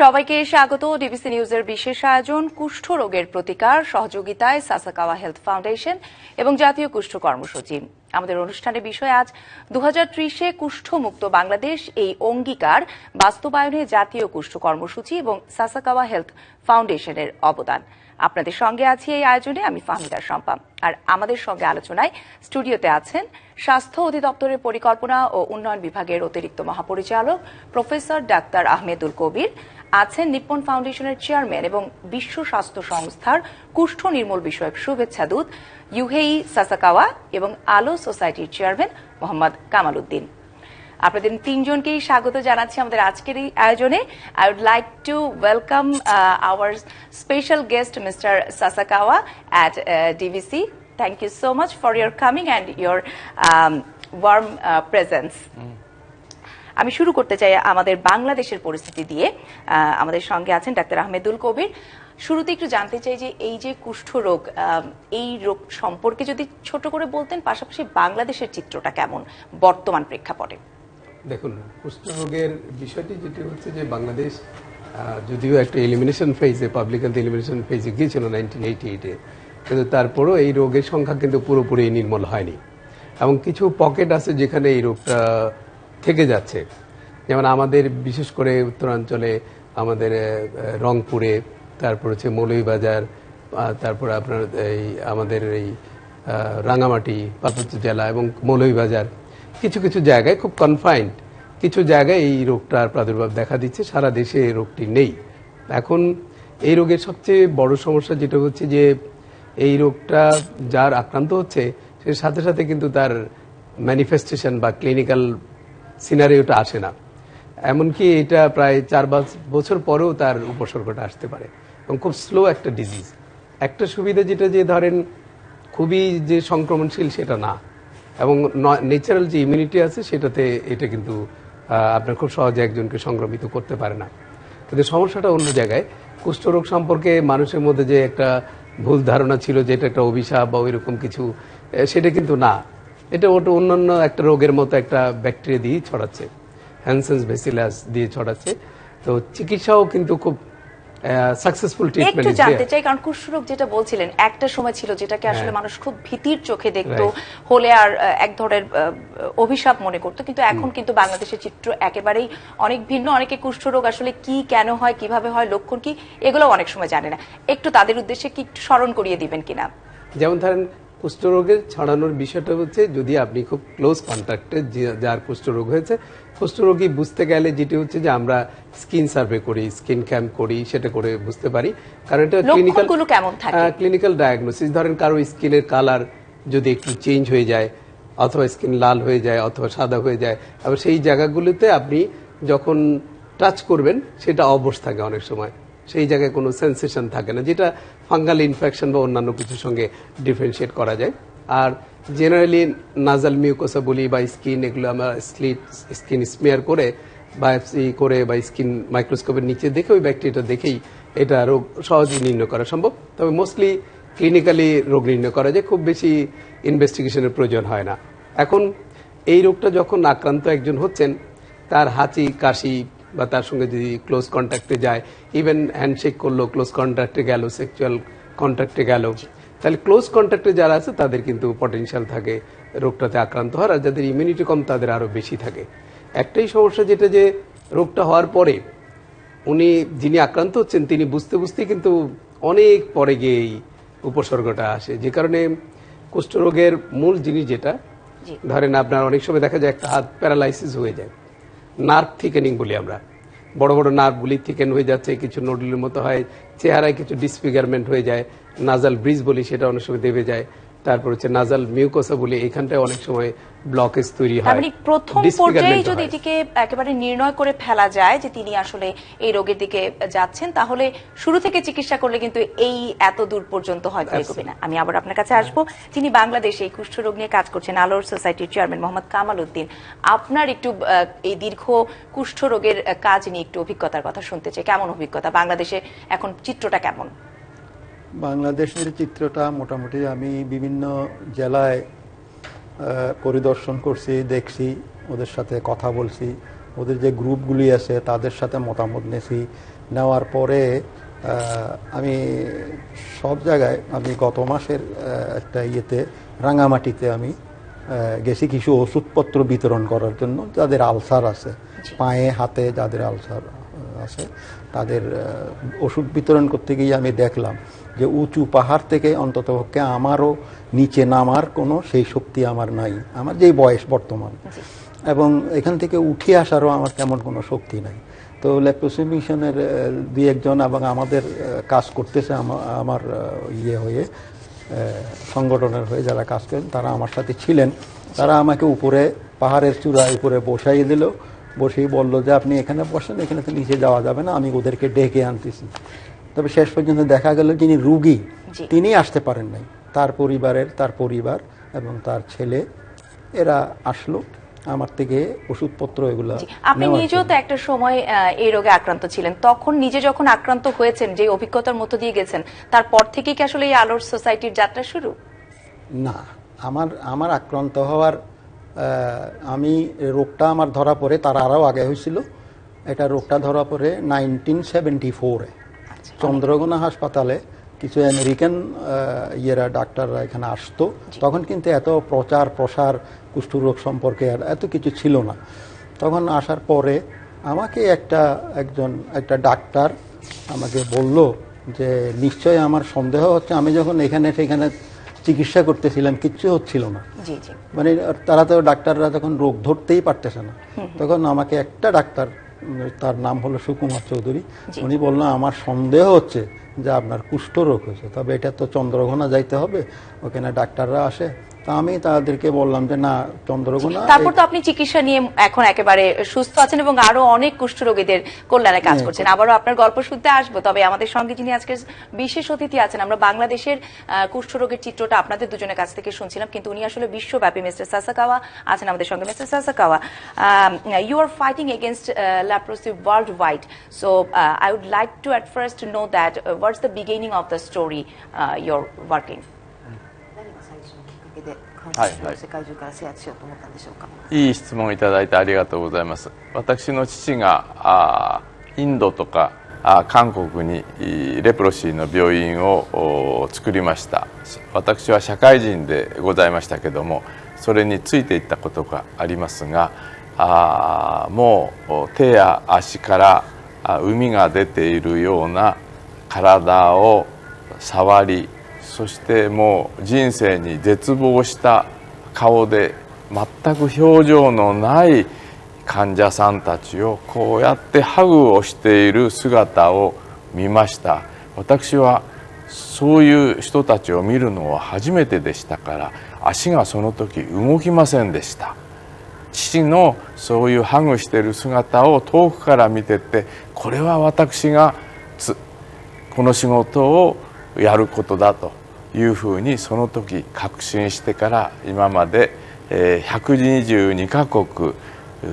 সবাইকে স্বাগত ডিবিসি নিউজের বিশেষ আয়োজন কুষ্ঠ রোগের প্রতিকার সহযোগিতায় সাসাকাওয়া হেলথ ফাউন্ডেশন এবং জাতীয় কুষ্ঠ কর্মসূচি। আমাদের অনুষ্ঠানের বিষয় আজ 2030-এ কুষ্ঠমুক্ত বাংলাদেশ এই অঙ্গীকার বাস্তবায়নে জাতীয় কুষ্ঠ কর্মসূচি এবং সাসাকাওয়া হেলথ ফাউন্ডেশনের অবদান। আপনাদের সঙ্গে আছি এই আয়োজনে আমি ফাহমিদা শম্পা। আর আমাদের সঙ্গে আলোচনায় স্টুডিওতে আছেন স্বাস্থ্য অধিদপ্তরের পরিকল্পনা ও উন্নয়ন বিভাগের অতিরিক্ত মহাপরিচালক প্রফেসর ডাক্তার আহমেদুল কবির, আছেন নিপ্পন ফাউন্ডেশনের চেয়ারম্যান এবং বিশ্ব স্বাস্থ্য সংস্থার কুষ্ঠ নির্মূল বিষয়ক শুভেচ্ছা দূত ইউহেই সাসাকাওয়া এবং আলো সোসাইটির চেয়ারম্যান মোহাম্মদ কামাল উদ্দিন। আপনাদের তিনজনকেই স্বাগত জানাচ্ছি আমাদের আজকের এই আয়োজনে। I would like to welcome our special guest mister Sasakawa at DVC. Thank you so much for your coming and your warm presence. আমি শুরু করতে চাই আমাদের বাংলাদেশের পরিস্থিতি দিয়ে। আমাদের সঙ্গে আছেন ডাক্তার আহমেদুল কবির। শুরুতে একটু জানতে চাই যে এই যে কুষ্ঠ রোগ, এই রোগ সম্পর্কে যদি ছোট করে বলতেন, পাশাপাশি বাংলাদেশের চিত্রটা কেমন বর্তমান প্রেক্ষাপটে। দেখুন, কুষ্ঠ রোগের বিষয়টি যেটি হচ্ছে যে বাংলাদেশ যদিও একটা এলিমিনেশন ফেজে, পাবলিক হেলথ এলিমিনেশন ফেজে গিয়েছিল 1988-এ, কিন্তু তারপরেও এই রোগের সংখ্যা কিন্তু পুরোপুরি নির্মূল হয়নি এবং কিছু পকেট আছে যেখানে এই রোগটা থেকে যাচ্ছে। যেমন আমাদের বিশেষ করে উত্তরাঞ্চলে আমাদের রংপুরে, তারপর হচ্ছে মৌলভীবাজার, তারপর আপনার এই আমাদের এই রাঙামাটি পার্বত্য জেলা এবং মৌলভীবাজার, কিছু কিছু জায়গায় খুব কনফাইন্ড কিছু জায়গায় এই রোগটার প্রাদুর্ভাব দেখা দিচ্ছে। সারা দেশে এই রোগটি নেই। এখন এই রোগের সবচেয়ে বড় সমস্যা যেটা হচ্ছে যে এই রোগটা যার আক্রান্ত হচ্ছে সে সাথে সাথে কিন্তু তার ম্যানিফেস্টেশন বা ক্লিনিক্যাল সিনারিওটা আসে না। এমনকি এটা প্রায় 4 বছর পরেও তার উপসর্গটা আসতে পারে এবং খুব স্লো একটা ডিজিজ। একটা সুবিধা যেটা যে ধরেন খুবই যে সংক্রমণশীল সেটা না, এবং ন্যাচারাল যে ইমিউনিটি আছে সেটাতে এটা কিন্তু আপনার খুব সহজে একজনকে সংক্রমিত করতে পারে না। কিন্তু সমস্যাটা অন্য জায়গায়। কুষ্ঠরোগ সম্পর্কে মানুষের মধ্যে যে একটা ভুল ধারণা ছিল যে এটা একটা অভিশাপ বা ওইরকম কিছু, সেটা কিন্তু না। এটা ওটা অন্যান্য একটা রোগের মতো একটা ব্যাকটেরিয়া দিয়ে ছড়াচ্ছে, হ্যানসেন্স ব্যাসিলাস দিয়ে ছড়াচ্ছে। তো চিকিৎসাও কিন্তু খুব সাকসেসফুল ট্রিটমেন্ট। একটু জানতে চাই, কারণ কুষ্ঠরোগ যেটা বলছিলেন একটা সময় ছিল যেটাকে আসলে মানুষ খুব ভীতির চোখে দেখতো, হলে আর এক ধরনের অভিশাপ মনে করতো, কিন্তু এখন কিন্তু বাংলাদেশের চিত্র একেবারেই অনেক ভিন্ন। অনেকে কুষ্ঠরোগ আসলে কি, কেন হয়, কিভাবে হয়, লক্ষণ কি, এগুলো অনেক সময় জানে না। একটু তাদের উদ্দেশ্যে কি স্মরণ করিয়ে দিবেন কিনা? যেমন ধরেন কুষ্ঠরোগের ছড়ানোর বিষয়টা হচ্ছে যদি আপনি খুব ক্লোজ কন্ট্যাক্টে যার কুষ্ঠরোগ হয়েছে, কুষ্ঠরোগী বুঝতে গেলে যেটি হচ্ছে যে আমরা স্কিন সার্ভে করি, স্কিন ক্যাম্প করি, সেটা করে বুঝতে পারি। কারণ এটা ক্লিনিক্যাল ডায়াগনোসিস। ধরেন কারো স্কিনের কালার যদি একটু চেঞ্জ হয়ে যায়, অথবা স্কিন লাল হয়ে যায়, অথবা সাদা হয়ে যায়, আবার সেই জায়গাগুলোতে আপনি যখন টাচ করবেন সেটা অবশ থাকে, অনেক সময় সেই জায়গায় কোনো সেন্সেশন থাকে না, যেটা ফাঙ্গাল ইনফেকশন বা অন্যান্য কিছুর সঙ্গে ডিফারেন্সিয়েট করা যায়। আর জেনারেলি নাজাল মিউকোসা বলি বা স্কিন, এগুলো আমরা স্কিন স্মিয়ার করে বায়োপসি করে বা স্কিন মাইক্রোস্কোপের নিচে দেখে ওই ব্যাকটেরিয়াটা দেখেই এটা রোগ সহজেই নির্ণয় করা সম্ভব। তবে মোস্টলি ক্লিনিক্যালি রোগ নির্ণয় করা যায়, খুব বেশি ইনভেস্টিগেশনের প্রয়োজন হয় না। এখন এই রোগটা যখন আক্রান্ত একজন হচ্ছেন, তার হাঁচি কাশি বা তার সঙ্গে যদি ক্লোজ কন্ট্যাক্টে যায়, ইভেন হ্যান্ডশেক করলো, ক্লোজ কন্ট্যাক্টে গেল, সেক্সুয়াল কন্ট্যাক্টে গেল, তাহলে ক্লোজ কন্ট্যাক্টে যারা আছে তাদের কিন্তু পটেনশিয়াল থাকে রোগটাতে আক্রান্ত হওয়ার, আর যাদের ইমিউনিটি কম তাদের আরো বেশি থাকে। একটাই সমস্যা যেটা যে রোগটা হওয়ার পরে যিনি আক্রান্ত হচ্ছেন তিনি বুঝতে বুঝতেই কিন্তু অনেক পরে গিয়ে এই উপসর্গটা আসে। যে কারণে কুষ্ঠরোগের মূল জিনিস যেটা, ধরেন আপনার অনেক সময় দেখা যায় একটা হাত প্যারালাইসিস হয়ে যায়, নার্ভ থিকেনিং বলি আমরা, বড় বড় নার্ভগুলি থিকেন হয়ে যাচ্ছে, কিছু নোডুলের মতো হয়, চেহারায় কিছু ডিসফিগারমেন্ট হয়ে যায়, নাজাল ব্রিজ বলি সেটা অনেক সময় দেবে যায়, তারপর হচ্ছে নাজাল মিউকোসা বলি, এখানটায় অনেক সময় ব্লকেজ তৈরি হয়। মানে প্রথম পর্যায়ে যদি এটিকে একেবারে নির্ণয় করে ফেলা যায় যে তিনি আসলে এই রোগের দিকে যাচ্ছেন, তাহলে শুরু থেকে চিকিৎসা করলে কিন্তু এই এত দূর পর্যন্ত হয়তো এগোবে না। আমি আবার আপনার কাছে আসবো। তিনি বাংলাদেশে এই কুষ্ঠ রোগ নিয়ে কাজ করছেন, আলোর সোসাইটির চেয়ারম্যান মোহাম্মদ কামাল উদ্দিন। আপনার একটু এই দীর্ঘ কুষ্ঠ রোগের কাজ নিয়ে একটু অভিজ্ঞতার কথা শুনতে চাই। কেমন অভিজ্ঞতা, বাংলাদেশে এখন চিত্রটা কেমন? বাংলাদেশের চিত্রটা মোটামুটি আমি বিভিন্ন জেলায় পরিদর্শন করছি, দেখছি, ওদের সাথে কথা বলছি, ওদের যে গ্রুপগুলি আছে তাদের সাথে মতামত নিয়েছি। নেওয়ার পরে আমি সব জায়গায়, আমি গত মাসের একটা ইয়েতে রাঙামাটিতে আমি গেছি কিছু ওষুধপত্র বিতরণ করার জন্য যাদের আলসার আছে, পায়ে হাতে যাদের আলসার আছে তাদের ওষুধ বিতরণ করতে গিয়ে আমি দেখলাম যে উঁচু পাহাড় থেকে অন্ততপক্ষে আমারও নিচে নামার কোনো সেই শক্তি আমার নাই, আমার যেই বয়স বর্তমান, এবং এখান থেকে উঠে আসারও আমার তেমন কোনো শক্তি নাই। তো লেপ্রোসি মিশনের দুই একজন এবং আমাদের কাজ করতেছে আমার ইয়ে হয়ে, সংগঠনের হয়ে যারা কাজ করেন তারা আমার সাথে ছিলেন। তারা আমাকে উপরে পাহাড়ের চূড়ায় উপরে বসাইয়ে দিল, বসেই বলল যে আপনি এখানে বসেন, এখানে তো নিচে যাওয়া যাবে না, আমি ওদেরকে ডেকে আনতেছি। তবে শেষ পর্যন্ত দেখা গেল যিনি রুগী তিনি আসতে পারেন নাই, তার পরিবার এবং তার ছেলে এরা আসলো আমার থেকে ওষুধপত্র এগুলো। আপনি নিজেও তো একটা সময় এই রোগে আক্রান্ত ছিলেন, তখন নিজে যখন আক্রান্ত হয়েছেন, যে অভিজ্ঞতার মধ্য দিয়ে গেছেন, তারপর থেকে কি আসলে এই আলোর সোসাইটির যাত্রা শুরু? না, আমার আক্রান্ত হওয়ার আমি রোগটা আমার ধরা পড়ে তার আরও আগে হয়েছিল। এটা রোগটা ধরা পড়ে 1974-এ চন্দ্রকোনা হাসপাতালে কিছু আমেরিকান ডাক্তাররা এখানে আসতো। তখন কিন্তু এত প্রচার প্রসার কুষ্ঠরোগ সম্পর্কে আর এত কিছু ছিল না। তখন আসার পরে আমাকে একটা ডাক্তার আমাকে বলল যে নিশ্চয়ই আমার সন্দেহ হচ্ছে, আমি যখন সেখানে চিকিৎসা করতেছিলাম কিচ্ছু হচ্ছিল না, মানে তারা তো ডাক্তাররা তখন রোগ ধরতেই পারতেছে না। তখন আমাকে একটা ডাক্তার, তার নাম হলো সুকুমার চৌধুরী, উনি বললেন আমার সন্দেহ হচ্ছে যে আপনার কুষ্ঠরোগ হয়েছে, তবে এটা তো চন্দ্রকোনা যাইতে হবে, ওখানে ডাক্তাররা আসে। তা আমি তাদেরকে বললাম যে না, চন্দ্রকোনা। তারপর তো আপনি চিকিৎসা নিয়ে এখন একেবারে সুস্থ আছেন এবং আরো অনেক কুষ্ঠরোগীদের কল্যাণে কাজ করছেন। আবারও আপনার গল্প শুনতে আসবো, তবে আমাদের সঙ্গে যিনি আজকের বিশেষ অতিথি আছেন, আমরা বাংলাদেশের কুষ্ঠরোগের চিত্রটা আপনাদের দুজনের কাছ থেকে শুনছিলাম, কিন্তু উনি আসলে বিশ্বব্যাপী। মিস্টার সাসাকাওয়া আছেন আমাদের সঙ্গে। Mister Sasakawa, you are fighting against leprosy worldwide, so I would like to at first know that what's the beginning of the story you're working? いい質問いただいてありがとうございます。私の父がインドとか韓国にレプロシーの病院を作りました。私は社会人でございましたけども、それについていったことがありますが、もう手や足から膿が出ているような体を触り、そしてもう人生に絶望した顔で全く表情のない患者さんたちをこうやってハグをしている姿を見ました。私はそういう人たちを見るのは初めてでしたから、足がその時動きませんでした。父のそういうハグしている姿を遠くから見てて、これは私がこの仕事をやることだというふうにその時確信してから、今まで122カ国、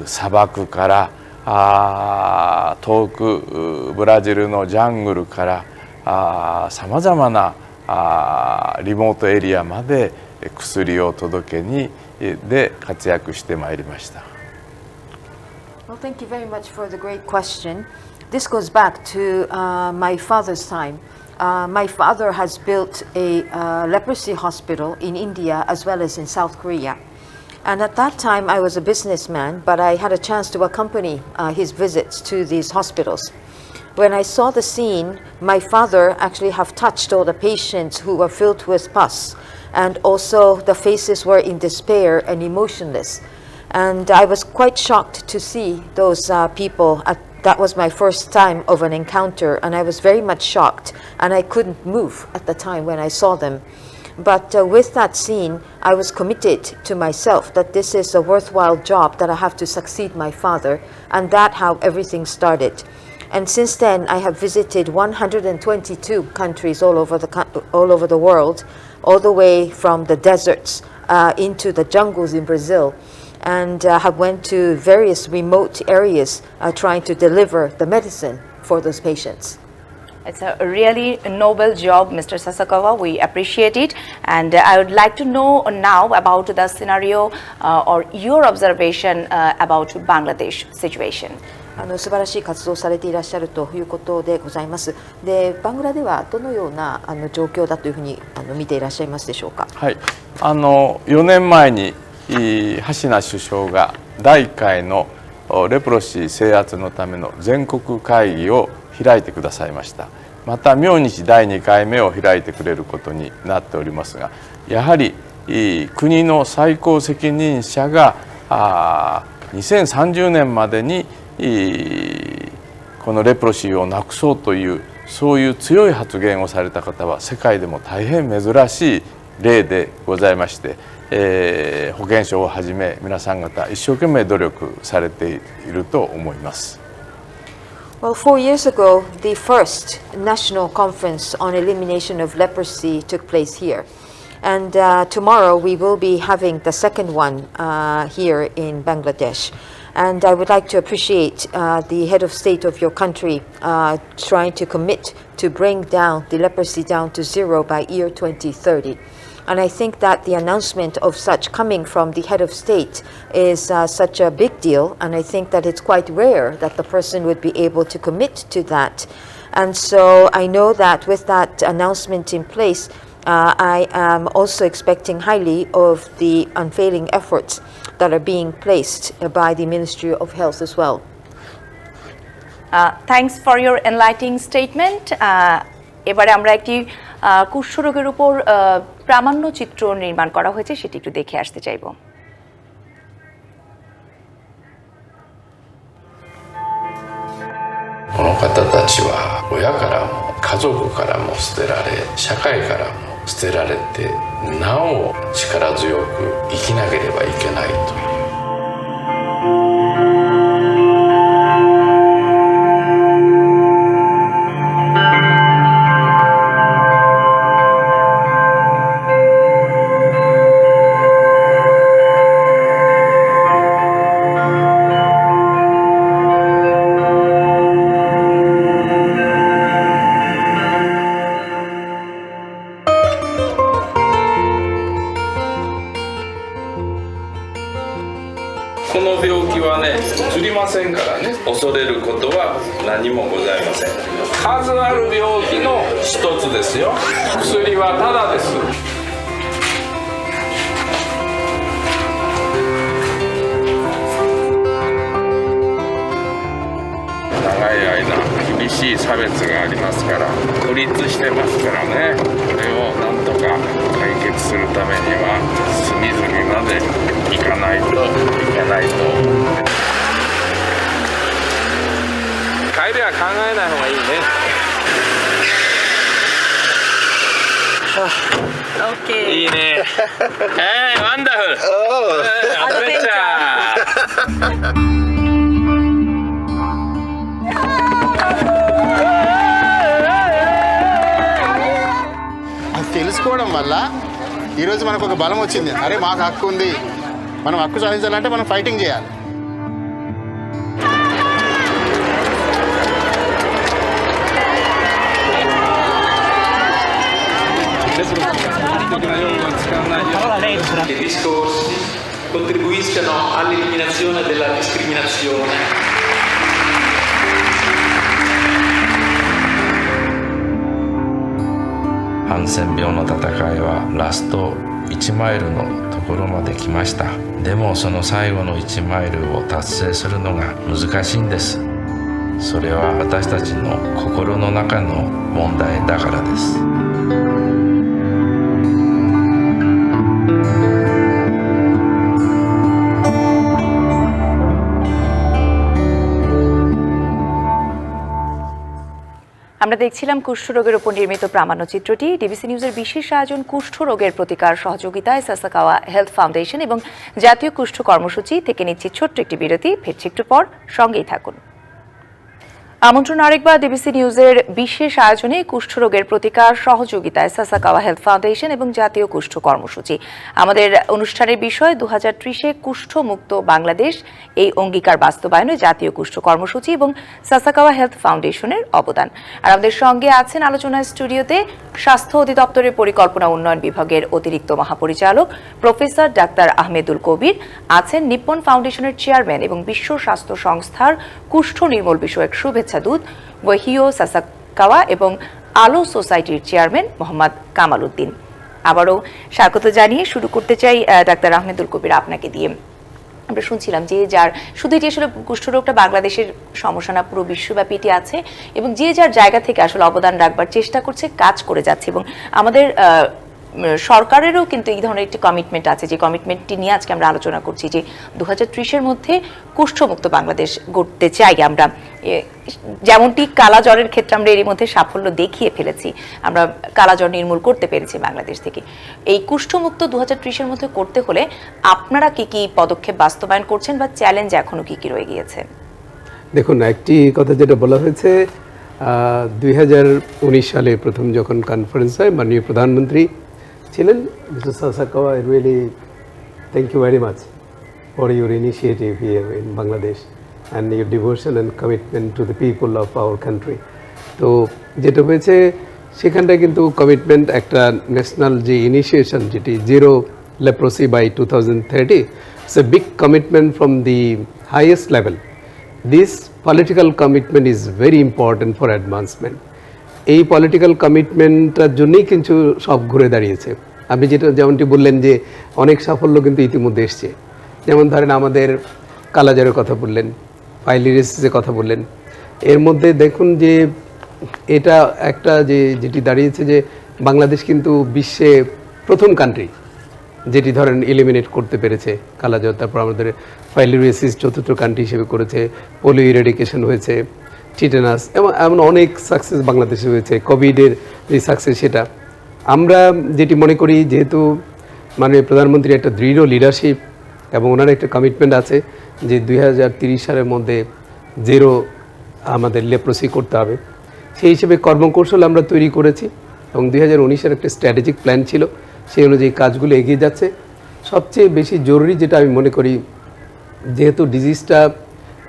砂漠から遠くブラジルのジャングルからさまざまなリモートエリアまで薬を届けにで活躍してまいりました。 Well, thank you very much for the great question. This goes back to my father's time. My father has built a leprosy hospital in India as well as in South Korea. And at that time, I was a businessman, but I had a chance to accompany his visits to these hospitals. When I saw the scene, my father actually have touched all the patients who were filled with pus, and also the faces were in despair and emotionless. And I was quite shocked to see those people. That was my first time of an encounter, and I was very much shocked, and I couldn't move at the time when I saw them. But with that scene, I was committed to myself that this is a worthwhile job, that I have to succeed my father, and that how everything started. And since then, I have visited 122 countries all over the world, all the way from the deserts into the jungles in Brazil, and have went to various remote areas trying to deliver the medicine for those patients. It's a really noble job, Mr. Sasakawa. We appreciate it. And I would like to know now about the scenario or your observation about Bangladesh situation. 素晴らしい活動をされていらっしゃるということでございます。で、バングラではどのような状況だというふうに見ていらっしゃいますでしょうか。はい、4年前に橋名首相が第1回のレプロシー制圧のための全国会議を開いてくださいました。また明日第2回目を開いてくれることになっておりますが、やはり国の最高責任者が2030年までにこのレプロシーをなくそうというそういう強い発言をされた方は世界でも大変珍しい例でございまして、保健省をはじめ皆さん方一生懸命努力されていると思います。Well, 4 years ago, the first national conference on elimination of leprosy took place here. And tomorrow we will be having the second one here in Bangladesh. And I would like to appreciate the head of state of your country trying to commit to bring down the leprosy down to 0 by year 2030. And I think that the announcement of such coming from the head of state is such a big deal. And I think that it's quite rare that the person would be able to commit to that. And so I know that with that announcement in place, I am also expecting highly of the unfailing efforts that are being placed by the Ministry of Health as well. Thanks for your enlightening statement. এবারে আমরা একটি কুষ্ঠরোগের উপর প্রামাণ্য চিত্র নির্মাণ করা হয়েছে, সেটি একটু দেখে আসতে চাইব। この方たちは親からも家族からも捨てられ、社会からも捨てられて、なお力強く生きなければいけないという。この病気はね、移りませんからね、恐れることは何もございません。数ある病気の一つですよ。薬はただです。長い間厳しい差別がありますから、孤立してますからね、これをなんとか解決するためには隅々まで行かないといけないと思って。帰りは考えない方がいいね。Okay. いいね。ワンダフル。アドベンチャー。తెలుసుకోవడం వల్ల ఈరోజు మనకు ఒక బలం వచ్చింది. అరే మాకు హక్కు ఉంది, మనం హక్కు సాధించాలంటే మనం ఫైటింగ్ చేయాలి. Che i discorsi contribuiscano all'eliminazione della discriminazione. Hansen 病の戦いはラスト1マイルのところまで来ました。でもその最後の1マイルを達成するのが難しいんです。それは私たちの心の中の問題だからです。আমরা দেখছিলাম কুষ্ঠরোগের উপর নির্মিত প্রামাণ্যচিত্রটি। ডিবিসি নিউজের বিশেষ আয়োজন কুষ্ঠরোগের প্রতিকার সহযোগিতায় সাসাকাওয়া হেলথ ফাউন্ডেশন এবং জাতীয় কুষ্ঠ কর্মসূচি থেকে নিচ্ছি ছোট্ট একটি বিরতি। ফিরছি একটু পর, সঙ্গেই থাকুন। আমন্ত্রণ আরেকবার ডিবিসি নিউজের বিশেষ আয়োজনে কুষ্ঠরোগের প্রতিকার সহযোগিতায় সাসাকাওয়া হেলথ ফাউন্ডেশন এবং জাতীয় কুষ্ঠ কর্মসূচি। আমাদের অনুষ্ঠানের বিষয় 2030-এ কুষ্ঠমুক্ত বাংলাদেশ, এই অঙ্গীকার বাস্তবায়নে জাতীয় কুষ্ঠ কর্মসূচি এবং সাসাকাওয়া হেলথ ফাউন্ডেশনের অবদান। আর আমাদের সঙ্গে আছেন আলোচনা স্টুডিওতে স্বাস্থ্য অধিদপ্তরের পরিকল্পনা উন্নয়ন বিভাগের অতিরিক্ত মহাপরিচালক প্রফেসর ডাক্তার আহমেদুল কবির, আছেন নিপ্পন ফাউন্ডেশনের চেয়ারম্যান এবং বিশ্ব স্বাস্থ্য সংস্থার কুষ্ঠ নির্মূল বিষয়ক শুভেচ্ছা দূত ওয়াহিও সাসাকাওয়া এবং আলো সোসাইটির চেয়ারম্যান মোহাম্মদ কামাল উদ্দিন। আবারও স্বাগত জানিয়ে শুরু করতে চাই ডাক্তার আহমেদুল কবির আপনাকে দিয়ে। আমরা শুনছিলাম যে যার শুধু এটি আসলে কুষ্ঠরোগটা বাংলাদেশের সমস্যা না, পুরো বিশ্বব্যাপী এটি আছে এবং যে যার জায়গা থেকে আসলে অবদান রাখবার চেষ্টা করছে, কাজ করে যাচ্ছে এবং আমাদের সরকারেরও কিন্তু এই ধরনের একটি কমিটমেন্ট আছে, যে কমিটমেন্টটি নিয়ে আজকে আমরা আলোচনা করছি যে 2030-এর মধ্যে কুষ্ঠমুক্ত বাংলাদেশ গড়তে চাই আমরা। যেমনটি কালাজ্বরের ক্ষেত্রে আমরা এর মধ্যে সাফল্য দেখিয়ে ফেলেছি, আমরা কালাজ্বর নির্মূল করতে পেরেছি বাংলাদেশ থেকে। এই কুষ্ঠমুক্ত 2030-এর মধ্যে করতে হলে আপনারা কি কি পদক্ষেপ বাস্তবায়ন করছেন বা চ্যালেঞ্জ এখনো কি কি রয়ে গিয়েছে? দেখুন, একটি কথা যেটা বলা হয়েছে 2019 সালে প্রথম যখন কনফারেন্স হয়, মাননীয় প্রধানমন্ত্রী ছিলেন mister Sasakawa, I really thank you very much for your initiative here in Bangladesh and your devotion and commitment to the people of our country. তো যেটা হয়েছে সেখানটা কিন্তু কমিটমেন্ট একটা ন্যাশনাল যে ইনিশিয়েশন, যেটি zero leprosy by 2030, it's a big commitment from the highest level. This political commitment is very important for advancement. এই political কমিটমেন্টটার জন্যই কিন্তু সব ঘুরে দাঁড়িয়েছে। আপনি যেমনটি বললেন যে অনেক সাফল্য কিন্তু ইতিমধ্যে এসছে, যেমন ধরেন আমাদের কালাজ্বরের কথা বললেন, ফাইলিরিসিসের কথা বললেন। এর মধ্যে দেখুন যে এটা একটা যেটি দাঁড়িয়েছে যে বাংলাদেশ কিন্তু বিশ্বে প্রথম কান্ট্রি যেটি ধরেন এলিমিনেট করতে পেরেছে কালাজ্বর। তারপর আমাদের ফাইলিরিসিস চতুর্থ কান্ট্রি হিসেবে করেছে, পোলিও ইরেডিকেশন হয়েছে, টিটেনাস, এমন অনেক সাকসেস বাংলাদেশে হয়েছে। কোভিডের যে সাকসেস, সেটা আমরা যেটি মনে করি, যেহেতু মাননীয় প্রধানমন্ত্রীর একটা দৃঢ় লিডারশিপ এবং ওনার একটা কমিটমেন্ট আছে যে 2030 সালের মধ্যে জিরো আমাদের লেপ্রোসি করতে হবে, সেই হিসেবে কর্মকৌশল আমরা তৈরি করেছি এবং 2019-এর একটা স্ট্র্যাটেজিক প্ল্যান ছিল, সেই অনুযায়ী কাজগুলো এগিয়ে যাচ্ছে। সবচেয়ে বেশি জরুরি যেটা আমি মনে করি, যেহেতু ডিজিজটা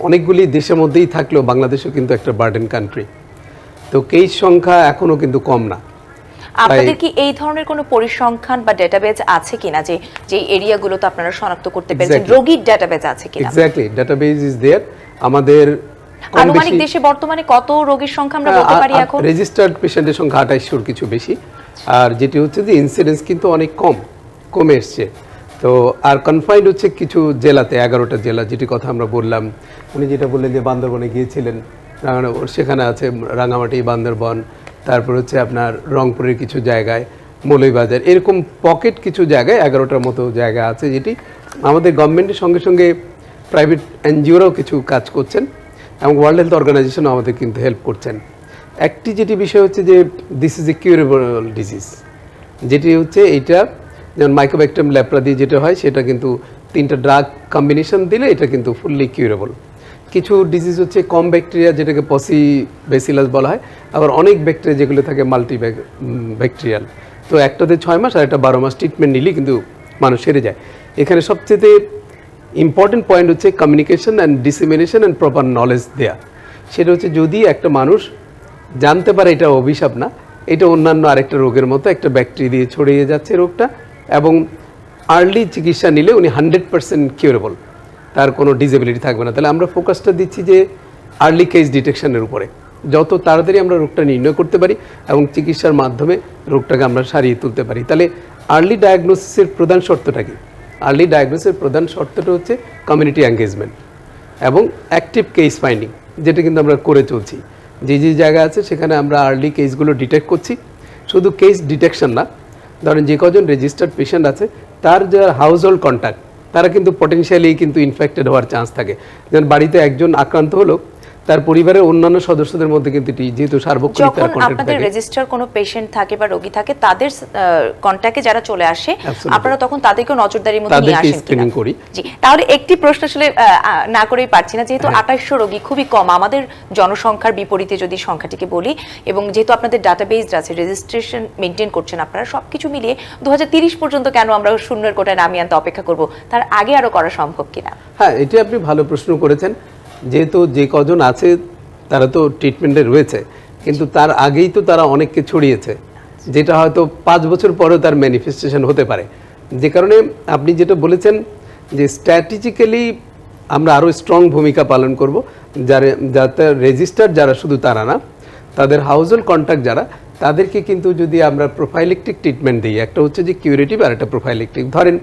অনেকগুলি দেশের মধ্যেই থাকলেও বাংলাদেশও কিন্তু একটা বার্ডেন কান্ট্রি, তো কেস সংখ্যা এখনও কিন্তু কম না। আপনাদের কি এই ধরনের কোনো পরিসংখ্যান বা ডেটাবেজ আছে কিনা যে যে এরিয়াগুলো তো আপনারা শনাক্ত করতে পেরেছেন, রোগীর ডেটাবেজ আছে কিনা? Exactly, database is there. আমাদের আনুমানিক দেশে বর্তমানে কত রোগীর সংখ্যা আমরা বলতে পারি এখন? রেজিস্টার্ড পেশেন্টের সংখ্যা 2800 কিছু বেশি, আর যেটি হচ্ছে যে ইনসিডেন্স কিন্তু অনেক কমে এসছে। তো আর কনফাইন্ড হচ্ছে কিছু জেলাতে, 11টা জেলা, যেটি কথা আমরা বললাম। উনি যেটা বললেন যে বান্দরবনে গিয়েছিলেন, সেখানে আছে রাঙামাটি, বান্দরবন, তারপর হচ্ছে আপনার রংপুরের কিছু জায়গায়, মৌলভীবাজার, এরকম পকেট কিছু জায়গায় 11টার মতো জায়গা আছে, যেটি আমাদের গভর্নমেন্টের সঙ্গে সঙ্গে প্রাইভেট এনজিওরাও কিছু কাজ করছেন এবং ওয়ার্ল্ড হেলথ অর্গানাইজেশনও আমাদের কিন্তু হেল্প করছেন। একটি যেটি বিষয় হচ্ছে যে this is a curable disease, যেটি হচ্ছে এইটা যেমন মাইক্রোব্যাকটেরিয়াম ল্যাপ্রা দিয়ে যেটা হয়, সেটা কিন্তু 3টা ড্রাগ কম্বিনেশন দিলে এটা কিন্তু ফুললি কিউরেবল। কিছু ডিজিজ হচ্ছে কম ব্যাকটেরিয়া, যেটাকে পসিব্যাসিলাস বলা হয়, আবার অনেক ব্যাকটেরিয়া যেগুলো থাকে মাল্টি ব্যাকটেরিয়াল। তো একটাতে 6 মাস আর একটা 12 মাস ট্রিটমেন্ট নিলেই কিন্তু মানুষ সেরে যায়। এখানে সবচেয়ে ইম্পর্টেন্ট পয়েন্ট হচ্ছে communication and dissemination and proper knowledge দেয়া। সেটা হচ্ছে যদি একটা মানুষ জানতে পারে এটা অভিশাপ না, এটা অন্যান্য আরেকটা রোগের মতো একটা ব্যাকটেরিয়া দিয়ে ছড়িয়ে যাচ্ছে রোগটা, এবং আর্লি চিকিৎসা নিলে উনি 100% কিউরেবল, তার কোনো ডিসেবিলিটি থাকবে না। তাহলে আমরা ফোকাসটা দিচ্ছি যে আর্লি কেস ডিটেকশনের উপরে, যত তাড়াতাড়ি আমরা রোগটা নির্ণয় করতে পারি এবং চিকিৎসার মাধ্যমে রোগটাকে আমরা সারিয়ে তুলতে পারি। তাহলে আর্লি ডায়াগনোসিসের প্রধান শর্তটা কি? আর্লি ডায়াগনোসিসের প্রধান শর্তটা হচ্ছে কমিউনিটি এঙ্গেজমেন্ট এবং অ্যাক্টিভ কেস ফাইন্ডিং, যেটা কিন্তু আমরা করে চলছি। যে জায়গা আছে সেখানে আমরা আর্লি কেসগুলো ডিটেক্ট করছি। শুধু কেস ডিটেকশন না, ধরেন যে কজন রেজিস্টার্ড পেশেন্ট আছে তার যারা হাউস হোল্ড কন্ট্যাক্ট, তারা কিন্তু পটেনশিয়ালি কিন্তু ইনফেক্টেড হওয়ার চান্স থাকে। যেমন বাড়িতে একজন আক্রান্ত হলো, তার পরিবারের অন্যান্য সদস্যদের মধ্যে কিন্তু এটি যেহেতু সার্বক্ষণিক যখন তার কন্টাক্ট আপনাদের থাকে, রেজিস্টার কোনো পেশেন্ট থাকে বা রোগী থাকে তাদের কন্টাক্টে যারা চলে আসে Absolutely. আপনারা তখন তাদেরকে নজরদারির মধ্যে নিয়ে তাদেরকে আসেন স্ক্রিনিং কিনা? করি। জি, তাহলে একটি প্রশ্ন আসলে না করেই পারছি না, যেহেতু 2800 রোগী খুবই কম আমাদের জনসংখ্যার বিপরীতে যদি সংখ্যাটিকে বলি, এবং যেহেতু আপনাদের ডাটাবেস আছে, রেজিস্ট্রেশন মেইনটেইন করছেন আপনারা, সবকিছু মিলিয়ে 2030 পর্যন্ত কেন আমরা শূন্যের কোটায় নামিয়ে আনতে অপেক্ষা করব, তার আগে আরো করা সম্ভব কিনা? হ্যাঁ, এটি আপনি ভালো প্রশ্ন করেছেন। যেহেতু যে কজন আছে তারা তো ট্রিটমেন্টে রয়েছে, কিন্তু তার আগেই তো তারা অনেককে ছড়িয়েছে, যেটা হয়তো 5 বছর পরেও তার ম্যানিফেস্টেশন হতে পারে। যে কারণে আপনি যেটা বলেছেন যে স্ট্র্যাটেজিক্যালি আমরা আরও স্ট্রং ভূমিকা পালন করব, যাতে রেজিস্টার যারা, শুধু তারা না, তাদের হাউজহোল্ড কন্ট্যাক্ট যারা, তাদেরকে কিন্তু যদি আমরা প্রোফাইলেকটিক ট্রিটমেন্ট দিই, একটা হচ্ছে যে কিউরেটিভ আর একটা প্রোফাইলেকটিক। ধরেন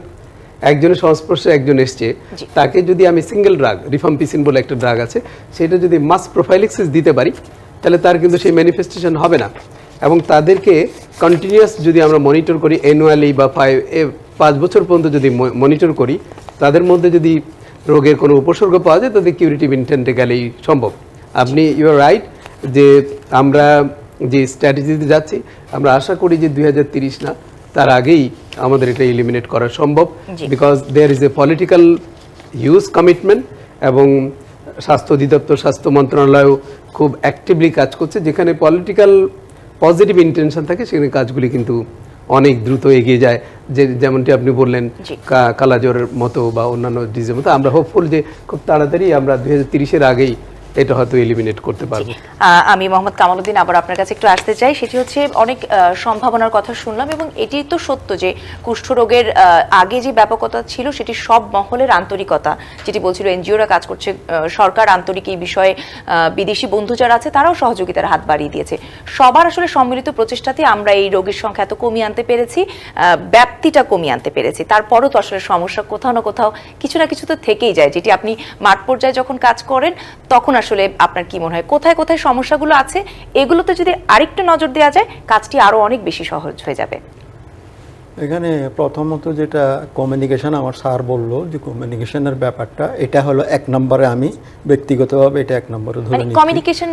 একজনের সংস্পর্শে একজন এসছে, তাকে যদি আমি সিঙ্গেল ড্রাগ, রিফাম্পিসিন বলে একটা ড্রাগ আছে, সেটা যদি মাস প্রোফাইলিক্সিস দিতে পারি, তাহলে তার কিন্তু সেই ম্যানিফেস্টেশন হবে না। এবং তাদেরকে কন্টিনিউয়াস যদি আমরা মনিটর করি, অ্যানুয়ালি বা 5 বছর পর্যন্ত যদি মনিটর করি, তাদের মধ্যে যদি রোগের কোনো উপসর্গ পাওয়া যায়, তাদের কিউরেটিভ ইন্টেন্টে গেলেই সম্ভব। আপনি ইউ আর রাইট যে আমরা যে স্ট্র্যাটেজিতে যাচ্ছি, আমরা আশা করি যে 2030 না, তার আগেই আমাদের এটা এলিমিনেট করা সম্ভব, because there is a political huge commitment, এবং স্বাস্থ্য অধিদপ্তর, স্বাস্থ্য মন্ত্রণালয়ও খুব অ্যাক্টিভলি কাজ করছে। যেখানে পলিটিক্যাল পজিটিভ ইন্টেনশন থাকে, সেখানে কাজগুলি কিন্তু অনেক দ্রুত এগিয়ে যায়। যেমনটি আপনি বললেন কালাজ্বরের মতো বা অন্যান্য ডিজিজের মতো, আমরা হোপফুল যে খুব তাড়াতাড়ি আমরা 2030-এর আগেই এটা হয়তো এলিমিনেট করতে পারবো। আমি মোহাম্মদ কামাল উদ্দিন আবার আপনার কাছে একটু আসতে চাই। সেটি হচ্ছে অনেক সম্ভাবনার কথা শুনলাম, এবং এটি তো সত্য যে কুষ্ঠরোগের আগে যে ব্যাপকতা ছিল সেটি সব মহলের আন্তরিকতা, যেটি বলছিল এনজিওরা কাজ করছে, সরকার আন্তরিক এই বিষয়ে, বিদেশি বন্ধু যারা আছে তারাও সহযোগিতার হাত বাড়িয়ে দিয়েছে। সবার আসলে সম্মিলিত প্রচেষ্টাতে আমরা এই রোগীর সংখ্যা এত কমিয়ে আনতে পেরেছি, ব্যাপ্তিটা কমিয়ে আনতে পেরেছি। তারপরও তো আসলে সমস্যা কোথাও না কোথাও কিছু না কিছু তো থেকেই যায়, যেটি আপনি মাঠ পর্যায়ে যখন কাজ করেন তখন আসলে আপনার কি মনে হয় কোথায় কোথায় সমস্যাগুলো আছে? এগুলোতে যদি আরেকটু নজর দেওয়া যায়, কাজটি আরো অনেক বেশি সহজ হয়ে যাবে। এখানে প্রথমত যেটা কমিউনিকেশন, আমার স্যার বললো যে কমিউনিকেশনের ব্যাপারটা, এটা হলো 1 নম্বরে, আমি ব্যক্তিগতভাবে এটা 1 নম্বরে ধরে নিচ্ছি। কমিউনিকেশন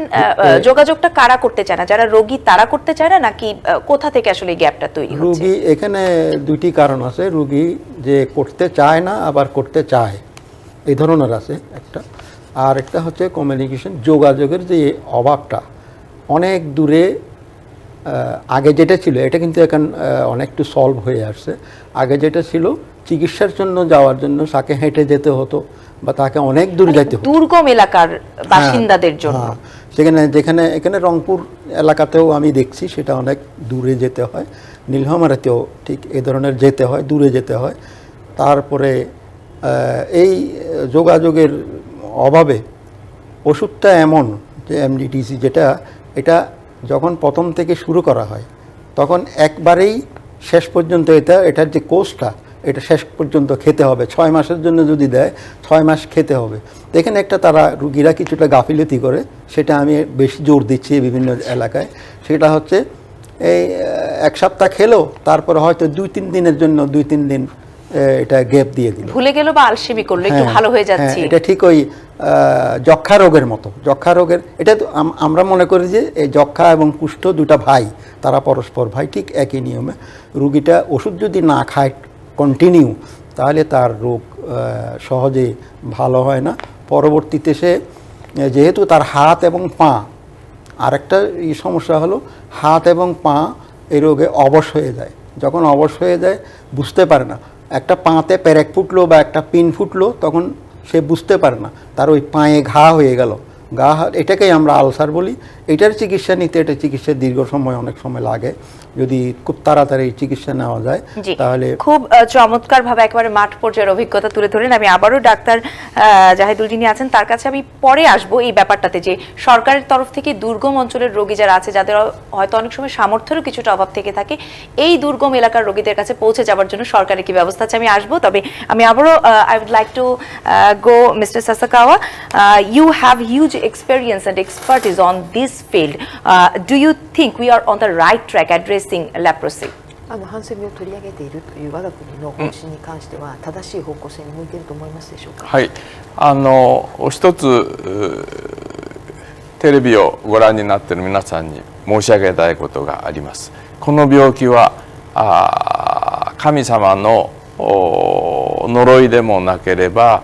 যোগাযোগটা কারা করতে চায় না? যারা রোগী তারা করতে চায় না, নাকি কোথা থেকে আসলে এই গ্যাপটা তৈরি হচ্ছে? রোগী, এখানে 2টি কারণ আছে। রোগী যে করতে চায় না, আবার করতে চায়, এই ধরনের আছে একটা। আর একটা হচ্ছে কমিউনিকেশন, যোগাযোগের যে অভাবটা অনেক দূরে। আগে যেটা ছিল এটা কিন্তু এখন অনেকটু সলভ হয়ে আসছে। আগে যেটা ছিল, চিকিৎসার জন্য যাওয়ার জন্য তাকে হেঁটে যেতে হতো বা তাকে অনেক দূর যেতে হতো, দুর্গম এলাকার বাসিন্দাদের জন্য। যেখানে এখানে রংপুর এলাকাতেও আমি দেখছি সেটা অনেক দূরে যেতে হয়, নীলফামারীতেও ঠিক এ ধরনের যেতে হয়, দূরে যেতে হয়। তারপরে এই যোগাযোগের অভাবে ওষুধটা এমন যে এমডিটিসি, এটা যখন প্রথম থেকে শুরু করা হয় তখন একবারেই শেষ পর্যন্ত এটার যে কোর্সটা, এটা শেষ পর্যন্ত খেতে হবে। 6 মাসের জন্য যদি দেয়, 6 মাস খেতে হবে। এখানে একটা তারা রুগীরা কিছুটা গাফিলতি করে, সেটা আমি বেশি জোর দিচ্ছি বিভিন্ন এলাকায়। সেটা হচ্ছে এই 1 সপ্তাহ খেলো, তারপরে হয়তো 2-3 দিনের জন্য 2-3 দিন এটা গ্যাপ দিয়ে দিল, ভুলে গেল বা আলসেমি করলো, একটু ভালো হয়ে যাচ্ছে। এটা ঠিক ওই যক্ষা রোগের মতো। যক্ষা রোগের এটা তো আমরা মনে করি যে এই যক্ষা এবং কুষ্ঠ দুটা ভাই, তারা পরস্পর ভাই, ঠিক একই নিয়মে। রুগীটা ওষুধ যদি না খায় কন্টিনিউ, তাহলে তার রোগ সহজে ভালো হয় না। পরবর্তীতে সে, যেহেতু তার হাত এবং পা, আরেকটা সমস্যা হলো হাত এবং পা এই রোগে অবশ হয়ে যায়। যখন অবশ হয়ে যায় বুঝতে পারে না, একটা পাতে পেরেক ফুটলো বা একটা পিন ফুটলো, তখন সে বুঝতে পারে না, তার ওই পায়ে ঘা হয়ে গেল। এটাকেই আমরা আলসার বলি। এটার চিকিৎসা নিতে, এটা চিকিৎসা দীর্ঘ সময়, অনেক সময় লাগে। যদি খুব তাড়াতাড়ি চিকিৎসা নেওয়া যায় তাহলে। খুব চমৎকার ভাবে একেবারে মাঠ পর্যায়ের অভিজ্ঞতা তুলে ধরেন। আমি আবারও ডাক্তার জাহিদুল যিনি আছেন তার কাছে আমি পরে আসবো এই ব্যাপারটাতে, যে সরকারের তরফ থেকে দুর্গম অঞ্চলের রোগী যারা আছে, যাদের হয়তো অনেক সময় সামর্থ্যেরও কিছুটা অভাব থেকে থাকে, এই দুর্গম এলাকার রোগীদের কাছে পৌঁছে যাওয়ার জন্য সরকারের কি ব্যবস্থা আছে আমি আসবো। তবে আমি আবারও I would like to go mister Sasakawa, you have huge experience and expertise on this field. Do you think we are on the right track addressing leprosy? ハンセン病を取り上げているという我が国の方針に関しては正しい方向性に向いていると思いますでしょうか。はい、一つテレビをご覧になっている皆さんに申し上げたいことがあります。この病気は神様の呪いでもなければ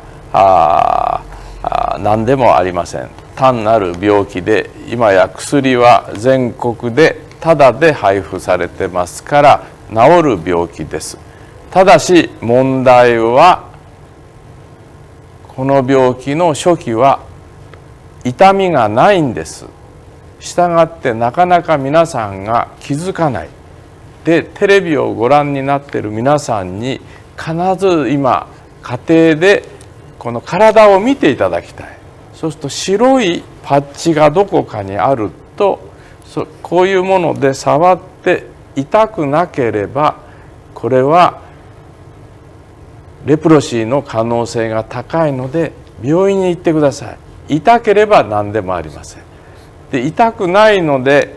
何でもありません。単なる病気で、今や薬は全国でタダで配布されてますから治る病気です。ただし問題は、この病気の初期は痛みがないんです。したがってなかなか皆さんが気づかない。でテレビをご覧になっている皆さんに必ず今家庭でこの体を見ていただきたい。そうすると白いパッチがどこかにあると、こういうもので触って痛くなければ、これはレプロシーの可能性が高いので病院に行ってください。痛ければ何でもありません。で痛くないので、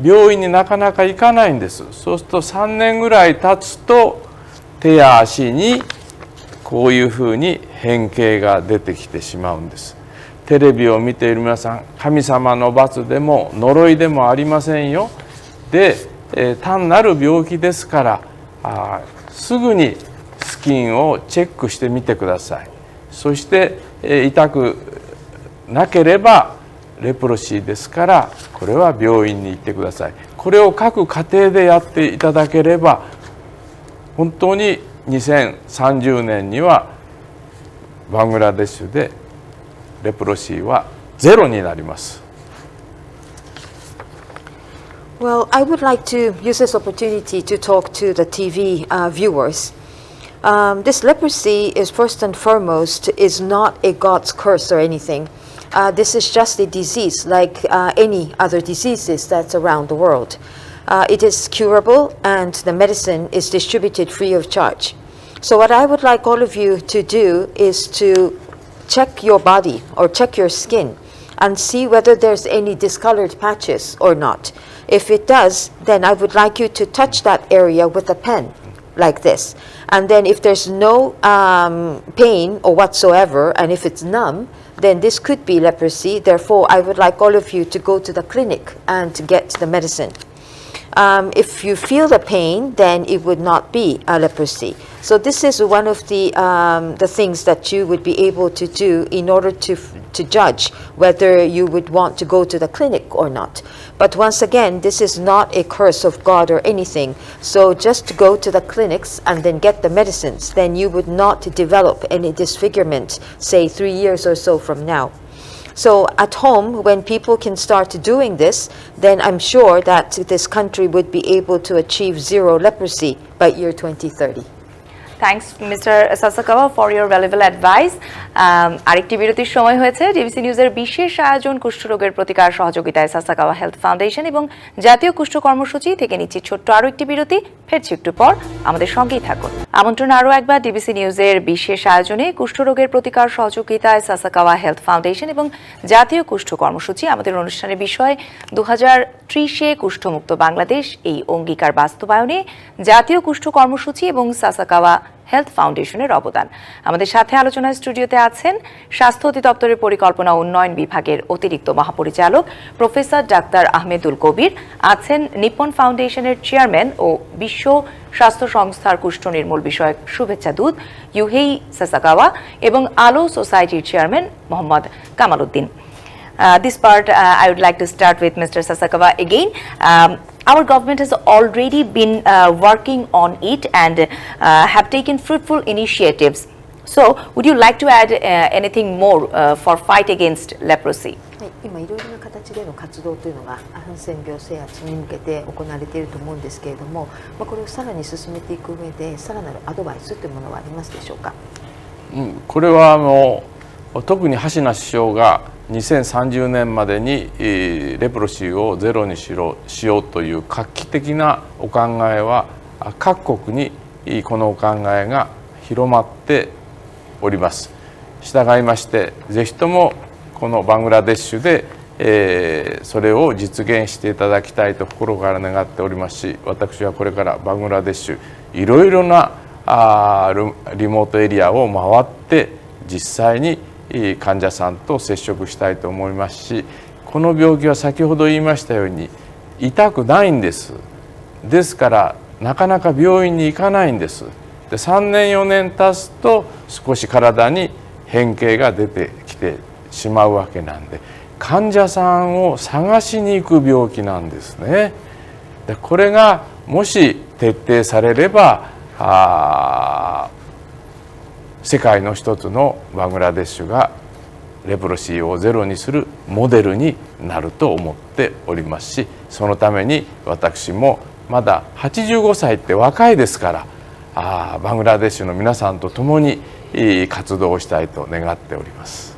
病院になかなか行かないんです。そうすると3年ぐらい経つと手や足にこういうふうに変形が出てきてしまうんです。テレビを見ている皆さん、神様の罰でも呪いでもありませんよ。で、単なる病気ですからすぐにスキンをチェックしてみてください。そして、痛くなければレプロシーですから、これは病院に行ってください。これを各家庭でやっていただければ、本当に2030年にはバングラデシュでレプロシーはゼロになります。Well, I would like to use this opportunity to talk to the TV viewers. This leprosy is first and foremost is not a God's curse or anything. This is just a disease like any other diseases that's around the world. It is curable and the medicine is distributed free of charge. So what I would like all of you to do is to check your body or check your skin and see whether there's any discolored patches or not. If it does, then I would like you to touch that area with a pen like this. And then if there's no pain or whatsoever, and if it's numb, then this could be leprosy. Therefore, I would like all of you to go to the clinic and to get the medicine. If you feel the pain, then it would not be a leprosy. So this is one of the things that you would be able to do in order to judge whether you would want to go to the clinic or not. But once again, this is not a curse of God or anything. So just go to the clinics and then get the medicines. Then you would not develop any disfigurement, say 3 years or so from now. So at home, when people can start doing this, then I'm sure that this country would be able to achieve zero leprosy by year 2030. Thanks, Mr. Sasakawa, for your valuable advice. আরেকটি বিরতির সময় হয়েছে। DBC নিউজের বিশেষ আয়োজন কুষ্ঠরোগের প্রতিকার সহযোগিতায় Sasakawa health foundation এবং জাতীয় কুষ্ঠ কর্মসূচি থেকে নিচ্ছি ছোট্ট আরও একটি বিরতি। ফিরছি একটু পর, আমাদের সঙ্গেই থাকুন। আমন্ত্রণ আরও একবার ডিবিসি নিউজের বিশেষ আয়োজনে কুষ্ঠরোগের প্রতিকার সহযোগিতায় সাসাকাওয়া হেলথ ফাউন্ডেশন এবং জাতীয় কুষ্ঠ কর্মসূচি। আমাদের অনুষ্ঠানের বিষয় 2030-এ কুষ্ঠমুক্ত বাংলাদেশ, এই অঙ্গীকার বাস্তবায়নে জাতীয় কুষ্ঠ কর্মসূচি এবং সাসাকাওয়া হেলথ ফাউন্ডেশনের অবদান। আমাদের সাথে আলোচনায় স্টুডিওতে আছেন স্বাস্থ্য অধিদপ্তরের পরিকল্পনা উন্নয়ন বিভাগের অতিরিক্ত মহাপরিচালক প্রফেসর ডাক্তার আহমেদুল কবির, আছেন নিপ্পন ফাউন্ডেশনের চেয়ারম্যান ও বিশ্ব স্বাস্থ্য সংস্থার কুষ্ঠ নির্মূল বিষয়ক শুভেচ্ছা দূত ইউহেই সাসাকাওয়া এবং আলো সোসাইটির chairman Mohammad Kamal Uddin. This part, I would like to start with Mr. Sasakawa again. Our government has already been working on it and have taken fruitful initiatives. So, would you like to add anything more for fight against leprosy? 今いろいろな形での活動というのがハンセン病制圧に向けて行われていると思うんですけれども、これをさらに進めていく上でさらなるアドバイスというものはありますでしょうか。これは特に橋名首相が2030年までにレプロシーをゼロにしようという画期的なお考えは各国にこのお考えが広まっております。従いましてぜひともこのバングラデシュでそれを実現していただきたいと心から願っておりますし、私はこれからバングラデシュいろいろなリモートエリアを回って実際に患者さんと接触したいと思いますし、この病気は先ほど言いましたように痛くないんです。ですからなかなか病院に行かないんです。で3年4年経つと少し体に変形が出てきてしまうわけなんで、患者さんを探しに行く病気なんですね。でこれがもし徹底されれば世界の一つのバングラデシュがレプロシーをゼロにするモデルになると思っておりますし、そのために私もまだ85歳って若いですから、バングラデシュの皆さんと共に活動をしたいと願っております。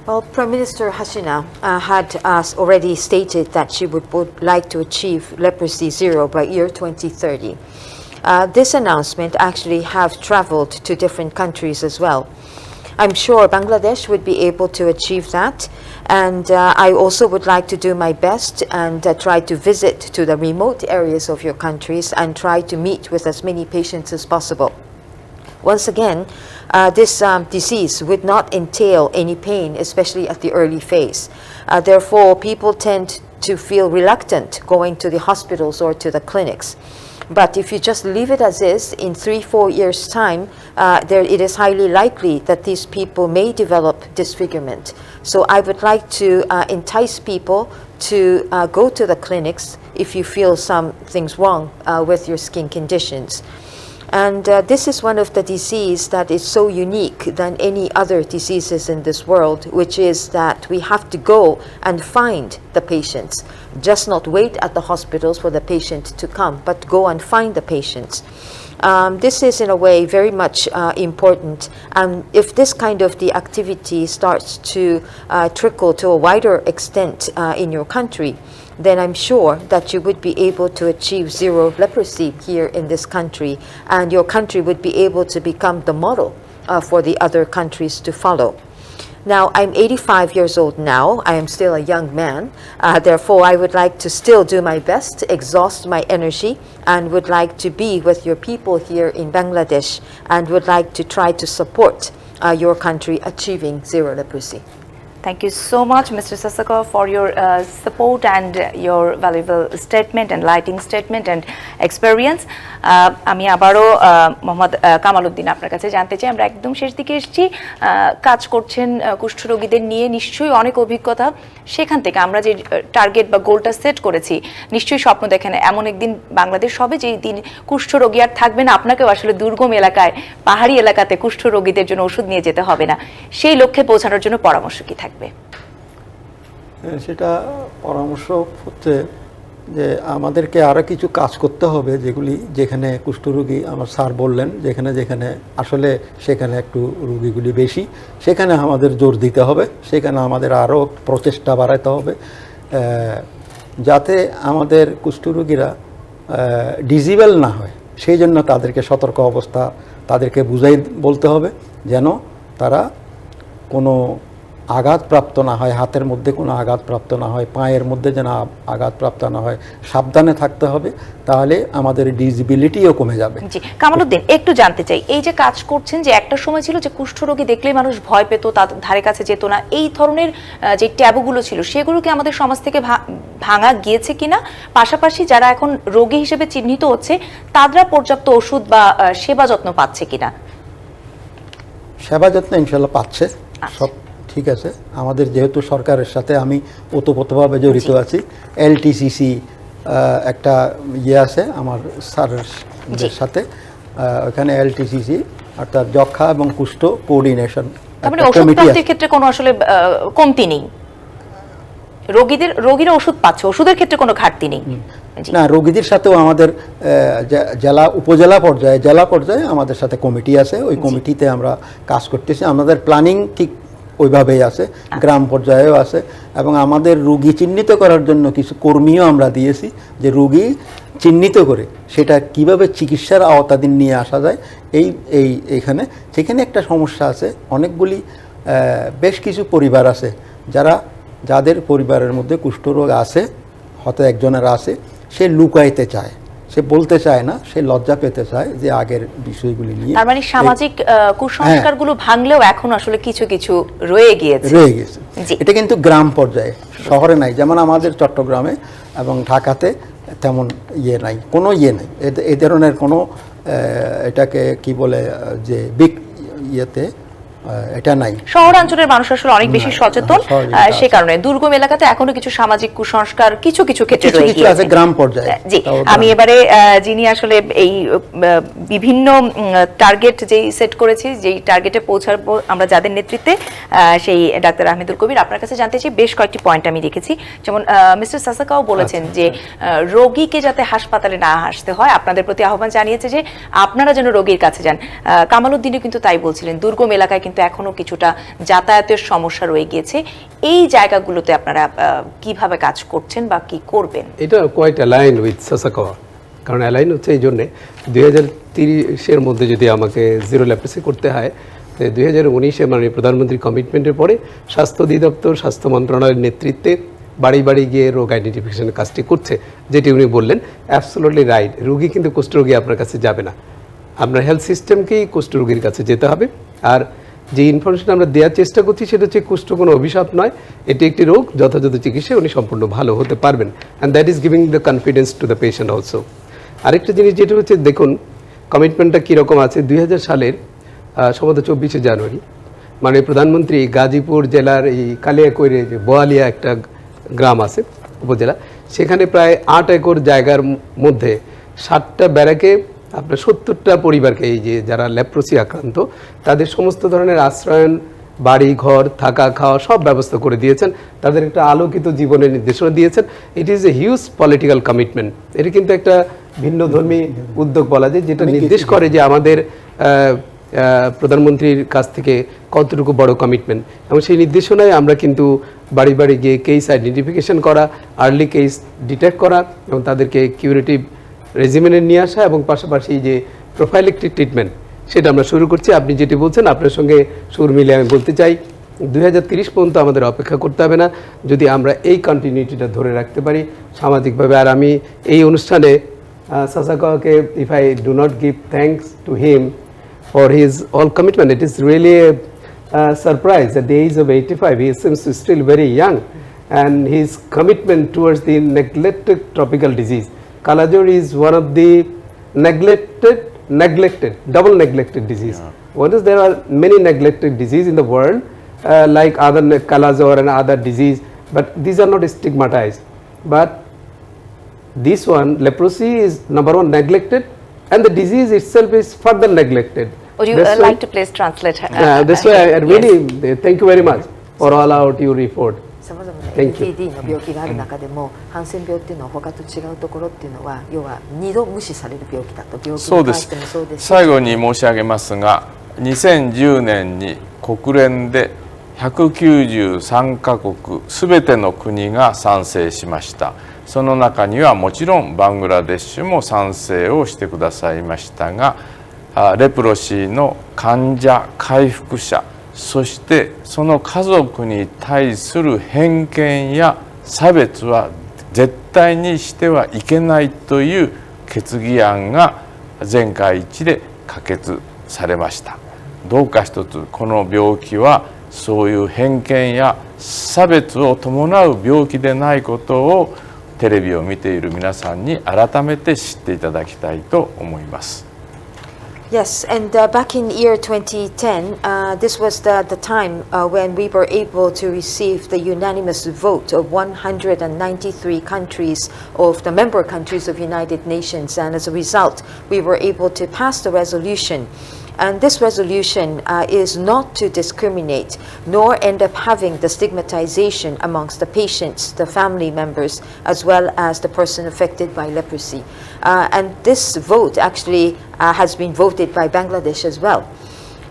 Well, Prime Minister Hasina had already stated that she would like to achieve leprosy zero by year 2030. This announcement actually have traveled to different countries as well. I'm sure Bangladesh would be able to achieve that, and I also would like to do my best and try to visit to the remote areas of your countries and try to meet with as many patients as possible. Once again, this disease would not entail any pain, especially at the early phase. Therefore, people tend to feel reluctant going to the hospitals or to the clinics. But if you just leave it as is, in 3-4 years' time, it is highly likely that these people may develop disfigurement. So I would like to entice people to go to the clinics if you feel something's wrong with your skin conditions. And this is one of the diseases that is so unique than any other diseases in this world, which is that we have to go and find the patients. Just not wait at the hospitals for the patient to come, but go and find the patients. This is in a way very much important, and if this kind of the activity starts to trickle to a wider extent in your country, then I'm sure that you would be able to achieve zero leprosy here in this country, and your country would be able to become the model for the other countries to follow. Now, I'm 85 years old now. I am still a young man. Therefore, I would like to still do my best, exhaust my energy, and would like to be with your people here in Bangladesh, and would like to try to support your country achieving zero leprosy. Thank you so much, Mr. Sasakawa, for your support and your valuable statement, enlightening statement and experience. আমি আবারও মোহাম্মদ কামাল উদ্দিন আপনার কাছে জানতে চাই, আমরা একদম শেষ দিকে এসেছি, কাজ করছেন কুষ্ঠরোগীদের নিয়ে, নিশ্চয়ই অনেক অভিজ্ঞতা, সেখান থেকে আমরা যে টার্গেট বা গোলটা সেট করেছি, নিশ্চয়ই স্বপ্ন দেখেন এমন একদিন বাংলাদেশ হবে যে দিন কুষ্ঠরোগী আর থাকবে না, আপনাকেও আসলে দুর্গম এলাকায়, পাহাড়ি এলাকাতে কুষ্ঠরোগীদের জন্য ওষুধ নিয়ে যেতে হবে না। সেই লক্ষ্যে পৌঁছানোর জন্য পরামর্শ কি থাকবে? সেটা পরামর্শ হচ্ছে যে আমাদেরকে আরও কিছু কাজ করতে হবে, যেখানে কুষ্ঠরোগী আমার স্যার বললেন যেখানে যেখানে আসলে সেখানে একটু রোগীগুলি বেশি, সেখানে আমাদের জোর দিতে হবে, সেখানে আমাদের আরও প্রচেষ্টা বাড়াতে হবে, যাতে আমাদের কুষ্ঠরোগীরা ডিজিবল না হয়। সেই জন্য তাদেরকে সতর্ক অবস্থা তাদেরকে বুঝাই বলতে হবে, যেন তারা কোনো আঘাতপ্রাপ্ত না হয়, হাতের মধ্যে কোনো আঘাতপ্রাপ্ত না হয়, পায়ের মধ্যে যেন আঘাতপ্রাপ্ত না হয়, সাবধানে থাকতে হবে, তাহলে আমাদের ডিসেবিলিটিও কমে যাবে। জি, কামাল উদ্দিন, একটু জানতে চাই, এই যে কাজ করছেন, যে একটা সময় ছিল যে কুষ্ঠরোগী দেখলেই মানুষ ভয় পেত, তার ধারে কাছে যেত না, এই ধরনের যে ট্যাবুগুলো ছিল সেগুলো কি আমাদের সমাজ থেকে ভাঙা গিয়েছে কিনা? পাশাপাশি যারা এখন রোগী হিসেবে চিহ্নিত হচ্ছে তারা পর্যাপ্ত ওষুধ বা সেবা যত্ন পাচ্ছে কিনা? সেবা যত্ন ইনশাল্লাহ পাচ্ছে, সব ঠিক আছে। আমাদের যেহেতু সরকারের সাথে আমি ওতপ্রোতভাবে জড়িত আছি, এলটিসিসি একটা আছে আমার স্যারের সাথে, ওখানে এলটিসিসি অর্থাৎ যক্ষা এবং কুষ্ঠ কোঅর্ডিনেশন কমিটির ক্ষেত্রে কোনো আসলে কমতি নেই, রোগীরা ওষুধ পাচ্ছে, ওষুধের ক্ষেত্রে কোনো ঘাটতি নেই না। রোগীদের সাথেও আমাদের জেলা উপজেলা পর্যায়ে জেলা পর্যায়ে আমাদের সাথে কমিটি আছে, ওই কমিটিতে আমরা কাজ করতেছি, আমাদের প্ল্যানিং ঠিক ওইভাবেই আছে, গ্রাম পর্যায়েও আছে, এবং আমাদের রোগী চিহ্নিত করার জন্য কিছু কর্মীও আমরা দিয়েছি, যে রোগী চিহ্নিত করে সেটা কিভাবে চিকিৎসার আওতাধীন নিয়ে আসা যায়। এইখানে সেখানে একটা সমস্যা আছে, অনেকগুলি বেশ কিছু পরিবার আছে যাদের পরিবারের মধ্যে কুষ্ঠরোগ আছে, হয়তো একজনের আছে, সে লুকাইতে চায়, সে বলতে চায় না, সে লজ্জা পেতে চায় যে আগের বিষয়গুলি নিয়ে। তার মানে সামাজিক কুসংস্কারগুলো ভাঙলেও এখন আসলে কিছু কিছু রয়ে গিয়েছে। এটা কিন্তু গ্রাম পর্যায়ে, শহরে নাই। যেমন আমাদের চট্টগ্রামে এবং ঢাকাতে তেমন নাই, কোনো নাই এই ধরনের কোনো এটাকে কি বলে যে বিগ ইয়েতে এটা নাই। শহরাঞ্চলের মানুষ আসলে অনেক বেশি সচেতন, সে কারণে দুর্গম এলাকাতে এখনো কিছু সামাজিক কুসংস্কার কিছু কিছু ক্ষেত্রে রয়ে গিয়েছে গ্রাম পর্যায়ে। জি, আমি এবারে যিনি আসলে এই বিভিন্ন টার্গেট যেই সেট করেছি, যেই টার্গেটে পৌঁছাবো আমরা যাদের নেতৃত্বে, সেই ডাক্তার আহমেদুল কবির, আপনার কাছে জানতে চাই বেশ কয়েকটি পয়েন্ট আমি রেখেছি। যেমন মিস্টার সাসাকাও বলেছেন যে রোগীকে যাতে হাসপাতালে না আসতে হয়, আপনাদের প্রতি আহ্বান জানিয়েছে যে আপনারা যেন রোগীর কাছে যান। কামাল উদ্দিনও কিন্তু তাই বলছিলেন, দুর্গম এলাকায় কিন্তু এখনো কিছুটা যাতায়াতের সমস্যা রয়ে গিয়েছে। এই জায়গাগুলোতে আপনারা কিভাবে কাজ করছেন বা কি করবেন? এটা কোয়াইট অ্যালাইন উইথ সাসাকাওয়া। কারণ অ্যালাইন হচ্ছে এই জন্যে 2030-এর মধ্যে যদি আমাকে জিরো লেপ্রসি করতে হয়, 2019-এ মাননীয় প্রধানমন্ত্রী কমিটমেন্টের পরে স্বাস্থ্য অধিদপ্তর, স্বাস্থ্য মন্ত্রণালয়ের নেতৃত্বে বাড়ি বাড়ি গিয়ে রোগ আইডেন্টিফিকেশনের কাজটি করছে, যেটি উনি বললেন অ্যাবসোলুটলি রাইট। রোগী কিন্তু কুষ্ঠরোগী আপনার কাছে যাবে না, আপনার হেলথ সিস্টেমকেই কুষ্ঠরোগীর কাছে যেতে হবে। আর যে ইনফরমেশন আমরা দেওয়ার চেষ্টা করছি সেটা হচ্ছে কুষ্ঠ কোনো অভিশাপ নয়, এটি একটি রোগ, যথাযথ চিকিৎসায় উনি সম্পূর্ণ ভালো হতে পারবেন। And that is giving the confidence to the patient also. আরেকটা জিনিস যেটা হচ্ছে, দেখুন কমিটমেন্টটা কীরকম আছে। 2000 সালের সম্ভবত 24শে জানুয়ারি মাননীয় প্রধানমন্ত্রী গাজীপুর জেলার এই কালিয়াকৈরে যে বোয়ালিয়া একটা গ্রাম আছে উপজেলা, সেখানে প্রায় 8 একর জায়গার মধ্যে 7টা ব্যারাকে আপনার 70টা পরিবারকে, এই যে যারা লেপ্রোসি আক্রান্ত, তাদের সমস্ত ধরনের আশ্রয়ন, বাড়ি ঘর, থাকা খাওয়া সব ব্যবস্থা করে দিয়েছেন, তাদের একটা আলোকিত জীবনের নির্দেশনা দিয়েছেন। It is a huge political commitment. এটি কিন্তু একটা ভিন্ন ধর্মী উদ্যোগ বলা যায়, যেটা নির্দেশ করে যে আমাদের প্রধানমন্ত্রীর কাছ থেকে কতটুকু বড় কমিটমেন্ট। এবং সেই নির্দেশনায় আমরা কিন্তু বাড়ি বাড়ি গিয়ে কেস আইডেন্টিফিকেশন করা, আর্লি কেস ডিটেক্ট করা এবং তাদেরকে কিউরেটিভ রেজিমেনে নিয়ে আসা এবং পাশাপাশি যে প্রোফাইলেক্টিক ট্রিটমেন্ট সেটা আমরা শুরু করছি। আপনি যেটি বলছেন আপনার সঙ্গে সুর মিলে আমি বলতে চাই 2030 পর্যন্ত আমাদের অপেক্ষা করতে হবে না, যদি আমরা এই কন্টিনিউটিটা ধরে রাখতে পারি সামাজিকভাবে। আর আমি এই অনুষ্ঠানে সাসাকাওয়াকে, if I do not give thanks to him for his all commitment, it is really a surprise at the age of 85 he seems still very young, and his commitment towards the neglected tropical disease. Kalajor is one of the neglected double neglected disease. What is, there are many neglected disease in the world like other Kalajor and other disease, but these are not stigmatized, but this one, leprosy, is number one neglected, and the disease itself is further neglected. Would you like to please translate? That's why I really thank you very much for all out your report. さまざまな Thank you. LTD の病気がある中でも、ハンセン病っていうのは他と違うところっていうのは、要は2度無視される病気だと、病気に関してもそうですし、最後に申し上げますが、2010年に国連で193カ国すべての国が賛成しました。その中にはもちろんバングラデシュも賛成をしてくださいましたが、レプロシーの患者、回復者、そしてその家族に対する偏見や差別は絶対にしてはいけないという決議案が全会一致で可決されました。どうか一つこの病気はそういう偏見や差別を伴う病気でないことをテレビを見ている皆さんに改めて知っていただきたいと思います。Yes, and back in year 2010, this was the time when we were able to receive the unanimous vote of 193 countries of the member countries of United Nations, and as a result, we were able to pass the resolution. And this resolution is not to discriminate nor end up having the stigmatization amongst the patients, the family members, as well as the person affected by leprosy. And this vote actually has been voted by Bangladesh as well.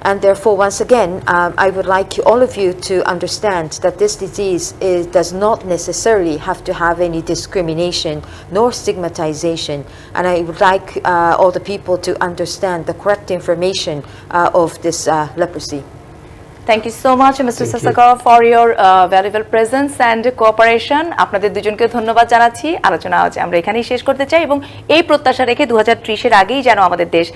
And therefore, once again, I would like all of you to understand that this disease does not necessarily have to have any discrimination nor stigmatization. And I would like all the people to understand the correct information of this leprosy. Thank you so much mister Sasakawa for your valuable presence and cooperation. আপনাদের দুজনকে ধন্যবাদ জানাচ্ছি। আলোচনা আজ আমরা এখানেই শেষ করতে চাই এবং এই প্রত্যাশা রেখে 2030-এর আগেই যেন আমাদের দেশ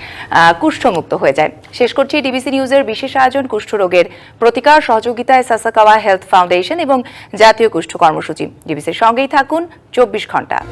কুষ্ঠমুক্ত হয়ে যায়। শেষ করছি ডিবিসি নিউজের বিশেষ আয়োজন কুষ্ঠরোগের প্রতিকার, সহযোগিতায় সাসাকাওয়া হেলথ ফাউন্ডেশন এবং জাতীয় কুষ্ঠ কর্মসূচি। ডিবিসির সঙ্গেই থাকুন 24 ঘন্টা।